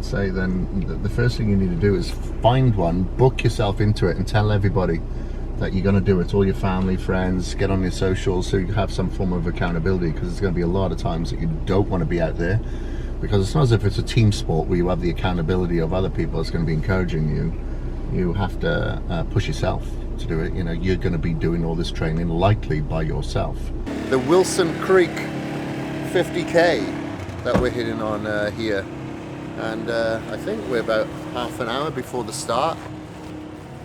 say, then the first thing you need to do is find one, book yourself into it, and tell everybody that you're going to do it. All your family, friends, get on your socials so you have some form of accountability, because there's going to be a lot of times that you don't want to be out there, because it's not as if it's a team sport where you have the accountability of other people that's going to be encouraging you. You have to push yourself to do it. You know, you're going to be doing all this training likely by yourself. The Wilson Creek 50k that we're hitting on here, and I think we're about half an hour before the start,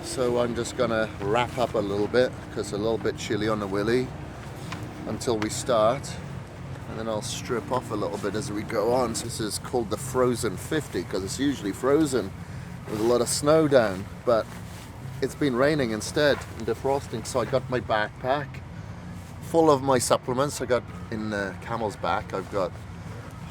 so I'm just gonna wrap up a little bit because it's a little bit chilly on the willy until we start, and then I'll strip off a little bit as we go on. So this is called the Frozen 50 because it's usually frozen with a lot of snow down, but it's been raining instead and defrosting. So I got my backpack full of my supplements. I got in the camel's back, I've got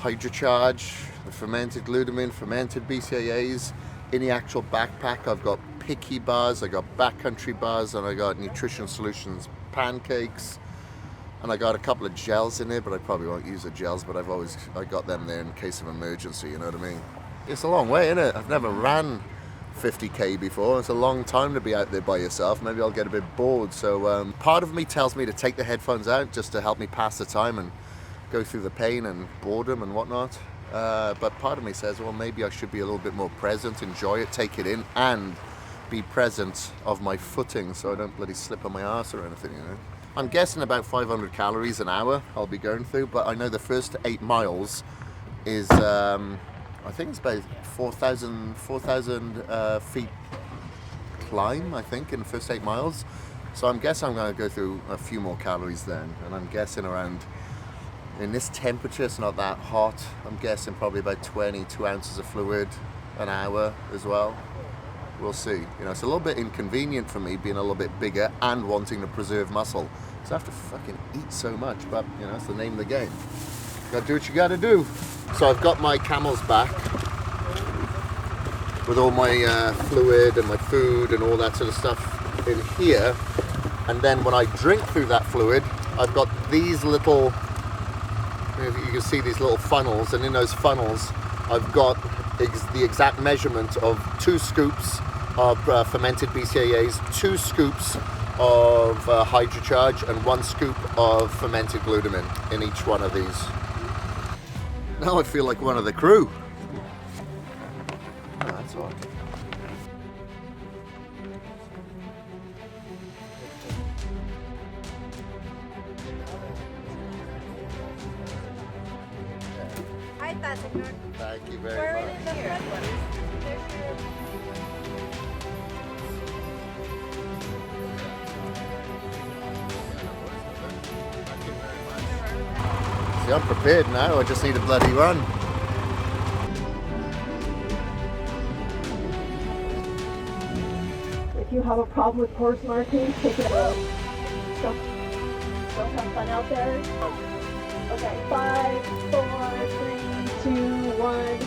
Hydrocharge, the fermented glutamine, fermented BCAAs. In the actual backpack, I've got picky bars, I got backcountry bars, and I got nutrition solutions pancakes, and I got a couple of gels in there, but I probably won't use the gels, but I got them there in case of emergency, you know what I mean? It's a long way, isn't it? I've never ran 50k before. It's a long time to be out there by yourself. Maybe I'll get a bit bored. So part of me tells me to take the headphones out just to help me pass the time and go through the pain and boredom and whatnot. But part of me says, well, maybe I should be a little bit more present, enjoy it, take it in, and be present of my footing so I don't bloody slip on my arse or anything, you know. I'm guessing about 500 calories an hour I'll be going through, but I know the first 8 miles is, I think it's about 4,000 feet climb, I think, in the first 8 miles. So I'm guessing I'm going to go through a few more calories then, and I'm guessing around, in this temperature, it's not that hot, I'm guessing probably about 22 ounces of fluid an hour as well. We'll see. You know, it's a little bit inconvenient for me being a little bit bigger and wanting to preserve muscle, because I have to fucking eat so much, but you know, it's the name of the game. You gotta do what you gotta do. So I've got my camel's back with all my fluid and my food and all that sort of stuff in here, and then when I drink through that fluid, I've got these little, you can see these little funnels, and in those funnels I've got the exact measurement of 2 scoops of fermented BCAAs, 2 scoops of Hydrocharge, and 1 scoop of fermented glutamine in each one of these. Now I feel like one of the crew. Oh, that's all right. Thank you very much. See, I'm prepared now, I just need a bloody run. If you have a problem with course marking, take it out. Don't have fun out there. Okay, 5, 4, 3, 2, 1.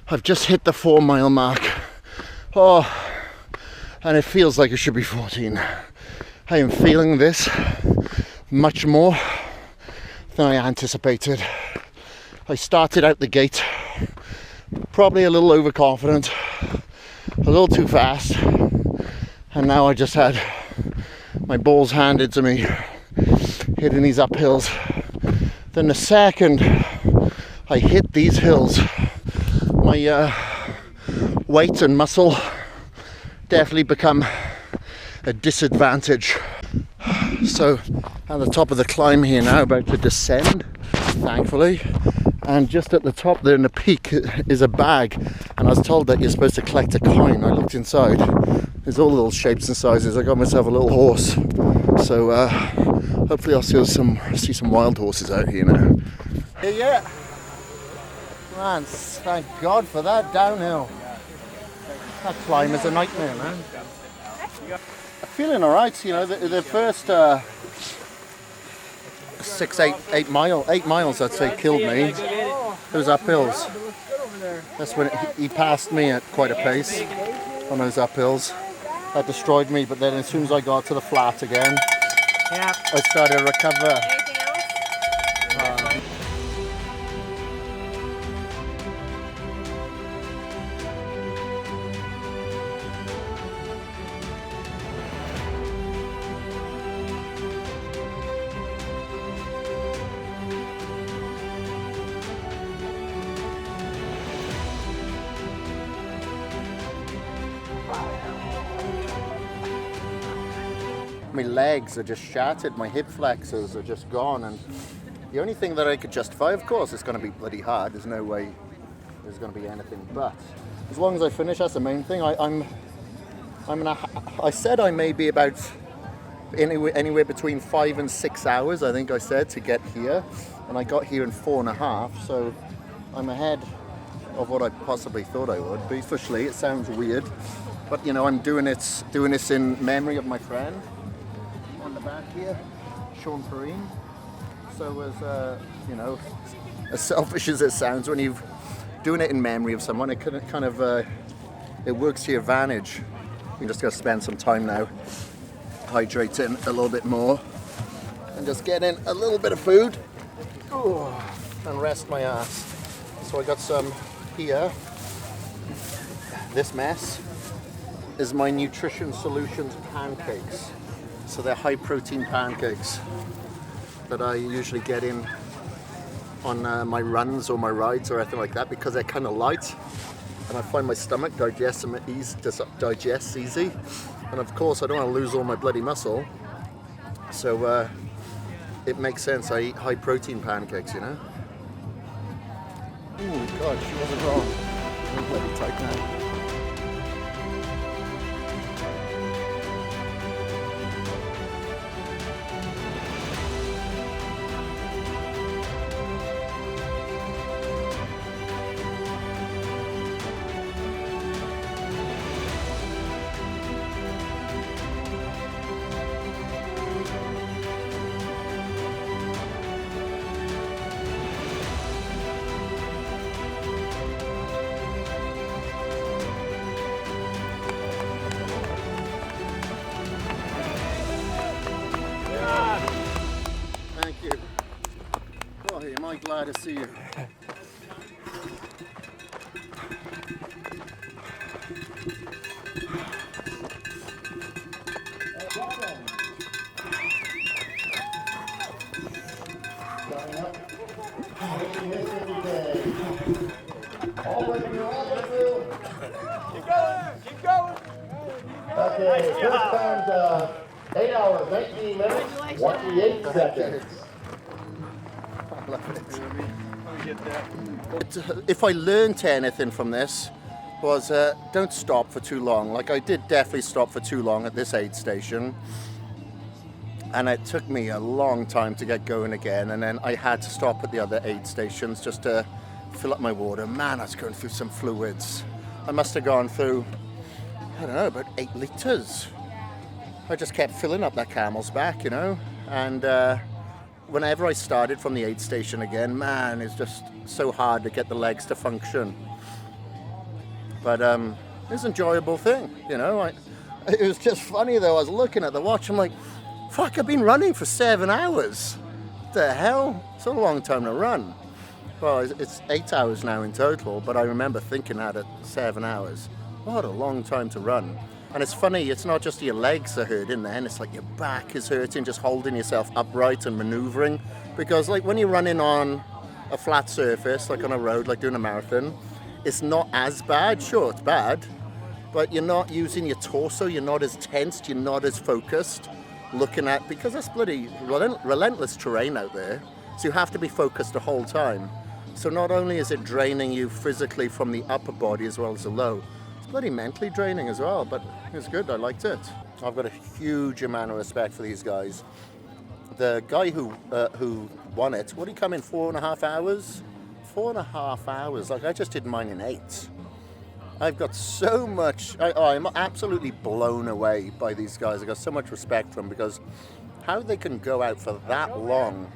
I've just hit the 4 mile mark. Oh, and it feels like it should be 14. I am feeling this much more than I anticipated. I started out the gate probably a little overconfident, a little too fast, and now I just had my balls handed to me hitting these uphills. Then the second I hit these hills, my weight and muscle definitely become a disadvantage. So at the top of the climb here now, about to descend, thankfully, and just at the top there in the peak is a bag, and I was told that you're supposed to collect a coin. I looked inside, there's all little shapes and sizes. I got myself a little horse, so hopefully I'll see some wild horses out here now. Yeah, man, thank God for that downhill. That climb is a nightmare, man. Feeling alright, you know, the first 8 miles I'd say killed me. those uphills. That's when he passed me at quite a pace on those uphills. That destroyed me, but then as soon as I got to the flat again, I started to recover. My legs are just shattered, my hip flexors are just gone, and the only thing that I could justify, of course, it's going to be bloody hard. There's no way there's going to be anything but. As long as I finish, that's the main thing. I said I may be about anywhere between 5 and 6 hours, I think I said, to get here, and I got here in 4.5, so I'm ahead of what I possibly thought I would be. Officially, it sounds weird, but you know, I'm doing this in memory of my friend on the back here, Sean Perrine. So as you know, as selfish as it sounds, when you're doing it in memory of someone, it kind of it works to your advantage. You're just gonna spend some time now hydrating a little bit more and just get in a little bit of food and rest my ass. So I got some here. This mess is my Nutrition Solutions pancakes. So they're high protein pancakes that I usually get in on my runs or my rides or anything like that, because they're kind of light and I find my stomach digests easy, and of course I don't want to lose all my bloody muscle, so it makes sense I eat high protein pancakes, you know. Oh god, she wasn't wrong. I'm bloody tight now. Thank you. Oh, am I glad to see you. Keep going. Okay, first time's 8 hours, 19 minutes, 28 seconds. I love it. Let me get that. If I learned anything from this, was don't stop for too long. Like, I did definitely stop for too long at this aid station, and it took me a long time to get going again, and then I had to stop at the other aid stations just to fill up my water. Man, I was going through some fluids. I must have gone through, I don't know, about 8 litres. I just kept filling up that camel's back, you know, and whenever I started from the aid station again, man, it's just so hard to get the legs to function. But it's an enjoyable thing, you know. It was just funny though, I was looking at the watch, I'm like, fuck, I've been running for 7 hours. What the hell? It's a long time to run. Well, it's 8 hours now in total, but I remember thinking that at 7 hours. What a long time to run. And it's funny, it's not just your legs are hurting then, it's like your back is hurting, just holding yourself upright and maneuvering. Because like when you're running on a flat surface, like on a road, like doing a marathon, it's not as bad. Sure, it's bad, but you're not using your torso, you're not as tensed, you're not as focused looking at, because that's bloody relentless terrain out there. So you have to be focused the whole time. So not only is it draining you physically from the upper body as well as the low, it's bloody mentally draining as well, but it's good, I liked it. I've got a huge amount of respect for these guys. The guy who won it, what did he come in, 4.5 hours? 4.5 hours, like I just did mine in 8. I've got so much, I'm absolutely blown away by these guys. I've got so much respect for them, because how they can go out for that long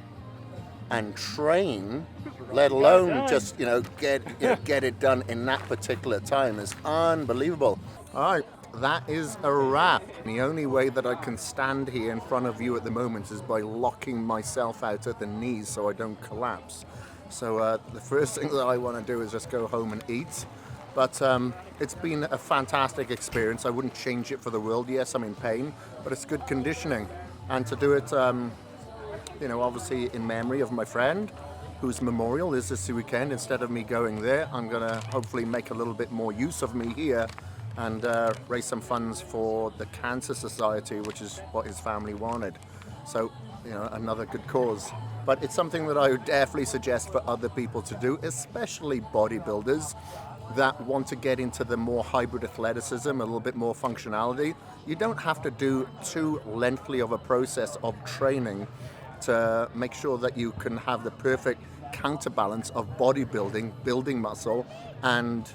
and train, let alone just, get it done in that particular time is unbelievable. All right, that is a wrap. The only way that I can stand here in front of you at the moment is by locking myself out at the knees so I don't collapse. So the first thing that I want to do is just go home and eat. But it's been a fantastic experience. I wouldn't change it for the world. Yes, I'm in pain, but it's good conditioning. And to do it, obviously in memory of my friend, whose memorial is this weekend, instead of me going there, I'm going to hopefully make a little bit more use of me here and raise some funds for the Cancer Society, which is what his family wanted. So, another good cause. But it's something that I would definitely suggest for other people to do, especially bodybuilders that want to get into the more hybrid athleticism, a little bit more functionality. You don't have to do too lengthy of a process of training to make sure that you can have the perfect counterbalance of bodybuilding, building muscle, and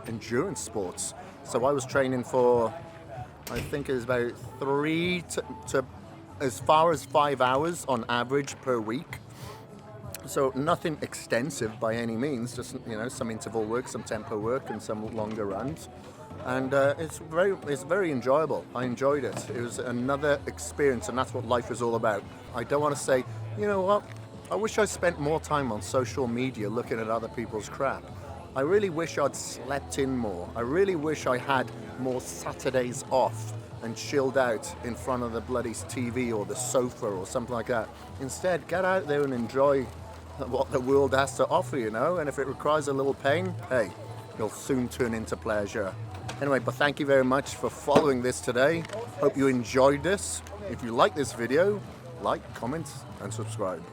endurance sports. So I was training for, I think it was about 3 to as far as 5 hours on average per week. So nothing extensive by any means, just some interval work, some tempo work, and some longer runs. And it's very enjoyable. I enjoyed it. It was another experience, and that's what life is all about. I don't want to say, you know what, I wish I spent more time on social media looking at other people's crap. I really wish I'd slept in more. I really wish I had more Saturdays off and chilled out in front of the bloody TV or the sofa or something like that. Instead, get out there and enjoy what the world has to offer, and if it requires a little pain, hey, you'll soon turn into pleasure. Anyway, but thank you very much for following this today. Hope you enjoyed this. If you like this video, like, comment, and subscribe.